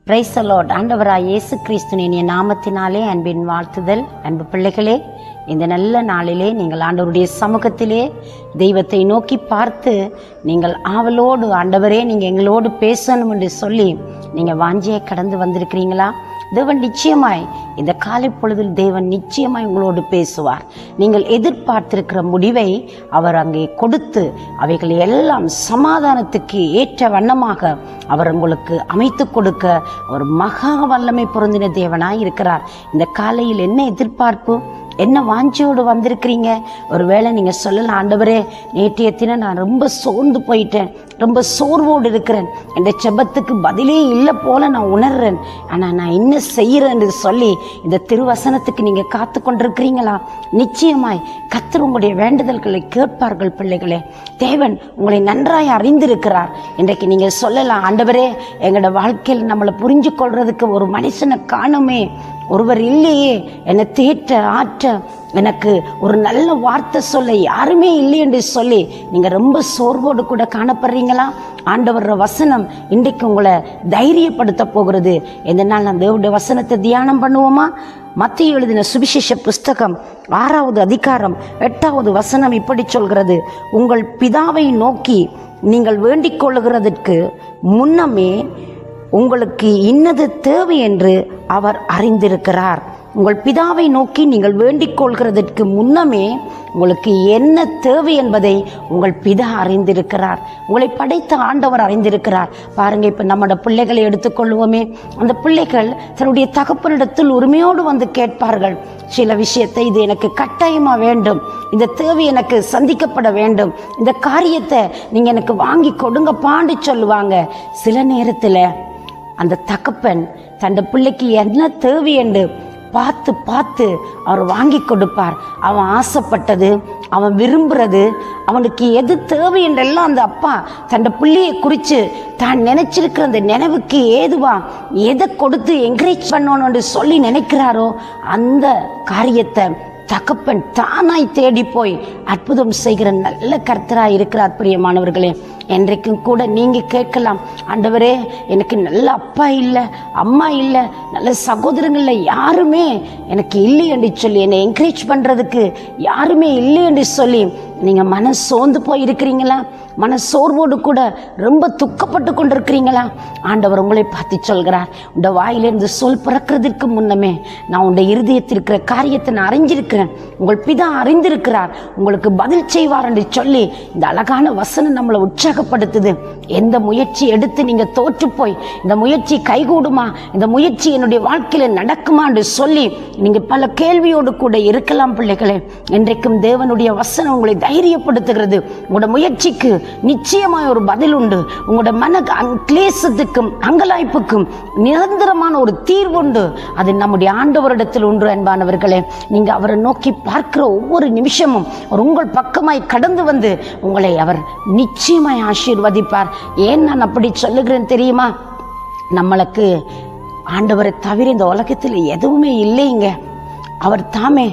Praise the Lord. ஆண்டவராய் இயேசு கிறிஸ்துவின் இனிய நாமத்தினாலே அன்பின் வாழ்த்துதல். அன்பு பிள்ளைகளே, இந்த நல்ல நாளிலே நீங்கள் ஆண்டவருடைய சமூகத்திலே தெய்வத்தை நோக்கி பார்த்து நீங்கள் ஆவலோடு, ஆண்டவரே நீங்கள் எங்களோடு பேசணும் என்று சொல்லி நீங்கள் வாஞ்சியை கடந்து வந்திருக்கிறீங்களா? தேவன் நிச்சயமாய் இந்த காலை பொழுதில் தேவன் நிச்சயமாய் உங்களோடு பேசுவார். நீங்கள் எதிர்பார்த்திருக்கிற முடிவை அவர் அங்கே கொடுத்து அவைகளை எல்லாம் சமாதானத்துக்கு ஏற்ற வண்ணமாக அவர் உங்களுக்கு அமைத்து கொடுக்க அவர் மகா வல்லமை பொருந்தின தேவனாய் இருக்கிறார். இந்த காலையில் என்ன எதிர்பார்ப்பு, என்ன வாஞ்சியோடு வந்திருக்கிறீங்க? ஒருவேளை நீங்கள் சொல்லலாம், ஆண்டவரே நேற்றைய தினம் நான் ரொம்ப சோர்ந்து போயிட்டேன், ரொம்ப சோர்வோடு இருக்கிறேன், என்ற செபத்துக்கு பதிலே இல்லை போல நான் உணர்றேன், ஆனால் நான் என்ன செய்கிறேன் என்று சொல்லி இந்த திருவசனத்துக்கு நீங்கள் காத்து கொண்டிருக்கிறீங்களா? நிச்சயமாய் கர்த்தர் உங்களுடைய வேண்டுதல்களை கேட்பார்கள். பிள்ளைகளே, தேவன் உங்களை நன்றாய் அறிந்திருக்கிறார். இன்றைக்கு நீங்கள் சொல்லலாம், ஆண்டவரே எங்களோட வாழ்க்கையில் நம்மளை புரிஞ்சு கொள்றதுக்கு ஒரு மனுஷனை காணுமே, ஒருவர் இல்லையே, என்னை தேற்ற ஆற்ற எனக்கு ஒரு நல்ல வார்த்தை சொல்ல யாருமே இல்லை என்று சொல்லி நீங்கள் ரொம்ப சோர்வோடு கூட காணப்படுறீங்களா? ஆண்டவர் வசனம் இன்றைக்கு உங்களை தைரியப்படுத்த போகிறது. எந்த நாள் நான் தேவனுடைய வசனத்தை தியானம் பண்ணுவோமா? மத்தேயு எழுதின சுவிசேஷ புஸ்தகம் 6வது அதிகாரம் 8வது வசனம் இப்படி சொல்கிறது: உங்கள் பிதாவை நோக்கி நீங்கள் வேண்டிக் கொள்ளுகிறதற்கு முன்னமே உங்களுக்கு இன்னது தேவை என்று அவர் அறிந்திருக்கிறார். உங்கள் பிதாவை நோக்கி நீங்கள் வேண்டிக் கொள்கிறதற்கு முன்னமே உங்களுக்கு என்ன தேவை என்பதை உங்கள் பிதா அறிந்திருக்கிறார். உங்களை படைத்த ஆண்டவர் அறிந்திருக்கிறார். பாருங்க, இப்போ நம்மளோட பிள்ளைகளை எடுத்துக்கொள்வோமே. அந்த பிள்ளைகள் தன்னுடைய தகப்பனிடத்தில் உரிமையோடு வந்து கேட்பார்கள் சில விஷயத்தை. இது எனக்கு கட்டாயமாக வேண்டும், இந்த தேவை எனக்கு சந்திக்கப்பட வேண்டும், இந்த காரியத்தை நீங்கள் எனக்கு வாங்கி கொடுங்கப்பான்னு சொல்லுவாங்க. சில நேரத்தில் அந்த தகப்பன் தன் பிள்ளைக்கு என்ன தேவை என்று பார்த்து பார்த்து அவர் வாங்கி கொடுப்பார். அவன் ஆசைப்பட்டது, அவன் விரும்புறது, அவனுக்கு எது தேவை என்றெல்லாம் அந்த அப்பா தன் பிள்ளையை குறித்து தான் நினைச்சிருக்கிற அந்த நினைவுக்கு ஏதுவா எதை கொடுத்து என்கரேஜ் பண்ணணும்னு சொல்லி நினைக்கிறாரோ அந்த காரியத்தை தகப்பன் தானாய் தேடி போய் அற்புதம் செய்கிற நல்ல கர்த்தராய் இருக்கிறார். பிரியமானவர்களே, என்றைக்கும் கூட நீங்கள் கேட்கலாம், ஆண்டவரே எனக்கு நல்ல அப்பா இல்லை, அம்மா இல்லை, நல்ல சகோதரங்களில் யாருமே எனக்கு இல்லை என்று சொல்லி, என்னை என்கரேஜ் பண்ணுறதுக்கு யாருமே இல்லை என்று சொல்லி நீங்கள் மன சோர்ந்து போயிருக்கிறீங்களா? மன சோர்வோடு கூட ரொம்ப துக்கப்பட்டு கொண்டிருக்கிறீங்களா? ஆண்டவர் உங்களை பார்த்து சொல்கிறார், உண்ட வாயிலிருந்து சொல் பிறக்கிறதுக்கு முன்னமே நான் உண்ட இருதயத்தில் இருக்கிற காரியத்தை நான் அறிஞ்சிருக்கிறேன், உங்கள் பிதா அறிந்திருக்கிறார், உங்களுக்கு பதில் செய்வார் என்று சொல்லி இந்த அழகான வசனம் நம்மளை உற்சாகப்படுத்துது. எந்த முயற்சி எடுத்து நீங்கள் தோற்று போய் இந்த முயற்சி கைகூடுமா, இந்த முயற்சி என்னுடைய வாழ்க்கையில் நடக்குமா என்று சொல்லி நீங்கள் பல கேள்வியோடு கூட இருக்கலாம். பிள்ளைகளே, இன்றைக்கும் தேவனுடைய வசனம் உங்களை தைரியப்படுத்துகிறது. உங்களோட முயற்சிக்கு நிச்சயமாய் ஒரு பதில் உண்டு. உங்களோட மன கிளேசத்துக்கும் அங்கலாய்ப்புக்கும் நிரந்தரமான ஒரு தீர்வு உண்டு. அது நம்முடைய ஆண்டவரிடத்தில் உண்டு. அன்பானவர்களே, நீங்க அவரை நோக்கி பார்க்கிற ஒவ்வொரு நிமிஷமும் அவர் உங்கள் பக்கமாய் கடந்து வந்து உங்களை அவர் நிச்சயமாய் ஆசீர்வதிப்பார். ஏன் நான் அப்படி சொல்லுகிறேன் தெரியுமா? நம்மளுக்கு ஆண்டவரை தவிர இந்த உலகத்தில் எதுவுமே இல்லைங்க. அவர் தாமே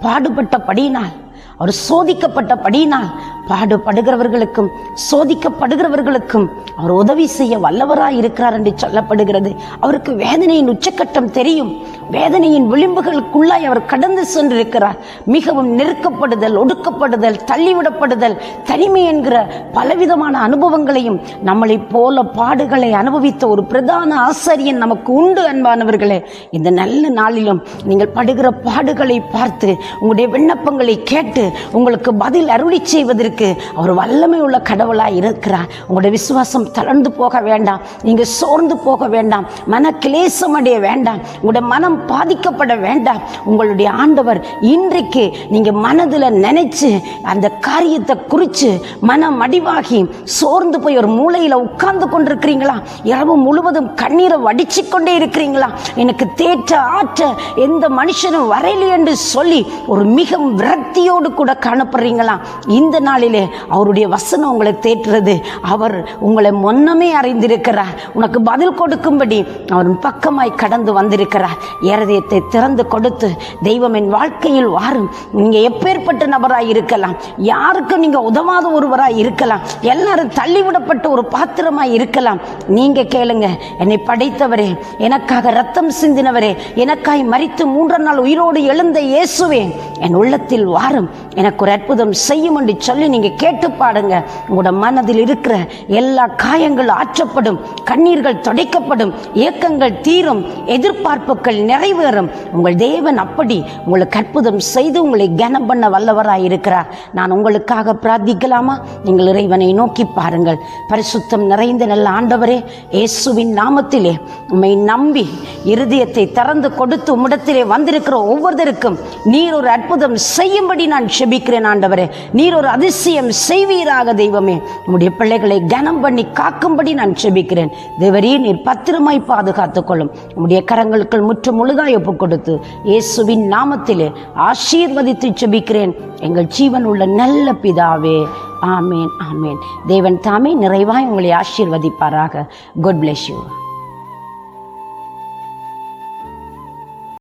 பாடுபட்டபடியினால், அவர் சோதிக்கப்பட்டபடியினால் பாடுபடுகிறவர்களுக்கும் சோதிக்கப்படுகிறவர்களுக்கும் அவர் உதவி செய்ய வல்லவராய் இருக்கிறார் என்று சொல்லப்படுகிறது. அவருக்கு வேதனையின் உச்சக்கட்டம் தெரியும். வேதனையின் விளிம்புகளுக்குள்ளாய் அவர் கடந்து சென்றிருக்கிறார். மிகவும் நெருக்கப்படுதல், ஒடுக்கப்படுதல், தள்ளிவிடப்படுதல், தனிமை என்கிற பலவிதமான அனுபவங்களையும் நம்மளை போல பாடுகளை அனுபவித்த ஒரு பிரதான ஆசாரியன் நமக்கு உண்டு. அன்பானவர்களே, இந்த நல்ல நாளிலும் நீங்கள் படுகிற பாடுகளை பார்த்து உங்களுடைய விண்ணப்பங்களை கேட்டு உங்களுக்கு பதில் அருளி செய்வதற்கு அவர் வல்லமை உள்ள கடவுளாய் இருக்கிறார். உங்களுடைய விசுவாசம் தளர்ந்து போக வேண்டாம், நீங்க சோர்ந்து போக வேண்டாம், மன கிளேசம் அடைய வேண்டாம், உங்களுடைய மனம் பாதிக்கப்பட வேண்டாம். உங்களுடைய ஆண்டவர் இன்றைக்கு நீங்க மனதில் நினைச்சு அந்த காரியத்தை குறித்து மனம் அடிவாகி சோர்ந்து போய் ஒரு மூலையில உட்கார்ந்து கொண்டிருக்கிறீங்களா? இரவு முழுவதும் கண்ணீரை வடிச்சு கொண்டே இருக்கிறீங்களா? எனக்கு தேற்ற ஆற்ற எந்த மனுஷனும் வரையில்லை என்று சொல்லி ஒரு மிகவும் விரக்தியோடு கூட காணப்படுறீங்களா? இந்த நாள் நாளிலே அவருடைய வசனம் உங்களை தேற்றுறது. அவர் உங்களை முன்னமே அறிந்திருக்கிறார். உனக்கு பதில் கொடுக்கும்படி அவர் பக்கமாய் கடந்து வந்திருக்கிறார். இருதயத்தை திறந்து கொடுத்து, தெய்வம் என் வாழ்க்கையில் வாரும். நீங்க எப்பேற்பட்ட நபராய் இருக்கலாம், யாருக்கும் நீங்க உதவாத ஒருவராய் இருக்கலாம், எல்லாரும் தள்ளிவிடப்பட்ட ஒரு பாத்திரமாய் இருக்கலாம். நீங்க கேளுங்க, என்னை படைத்தவரே, எனக்காக ரத்தம் சிந்தினவரே, எனக்காய் மரித்து 3ஆம் நாள் உயிரோடு எழுந்த இயேசுவே, என் உள்ளத்தில் வாரும், எனக்கு ஒரு அற்புதம் செய்யும் என்று சொல்லி நீங்க கேட்டு பாடுங்க. உங்களோட மனதில் இருக்கிற எல்லா காயங்கள் ஆற்றப்படும், கண்ணீர்கள் துடைக்கப்படும், ஏக்கங்கள் தீரும், எதிர்பார்ப்புகள் நிறைவேறும். உங்கள் தேவன் அப்படி உங்களுக்கு அற்புதம் செய்து உங்களை கனம் பண்ண வல்லவராய் இருக்கிறார். நான் உங்களுக்காக பிரார்த்திக்கலாமா? நீங்கள் இறைவனை நோக்கி பாருங்கள். பரிசுத்தம் நிறைந்த நல்ல ஆண்டவரே, இயேசுவின் நாமத்திலே உம்மை நம்பி இருதயத்தை திறந்து கொடுத்து உம்மிடத்திலே வந்திருக்கிற ஒவ்வொருத்தருக்கும் நீர் ஒரு அற்புதம் செய்யும்படி நான் செபிக்கிறேன். ஆண்டவரே, நீர் ஒரு அதிசயம் செய்வீராக. தெய்வமே, உம்முடைய பிள்ளைகளை கனம் பண்ணி காக்கும்படி நான் செபிக்கிறேன். தேவரே, நீர் பத்திரமாய் பாதுகாத்துக் கொள்ளும். உம்முடைய கரங்களுக்குள் முற்று முழுதாய் ஒப்புக் கொடுத்து இயேசுவின் நாமத்திலே ஆசீர்வதித்து செபிக்கிறேன் எங்கள் ஜீவன் உள்ள நல்ல பிதாவே. ஆமேன், ஆமேன். தேவன் தாமே நிறைவாய் உங்களை ஆசீர்வதிப்பாராக. God bless you.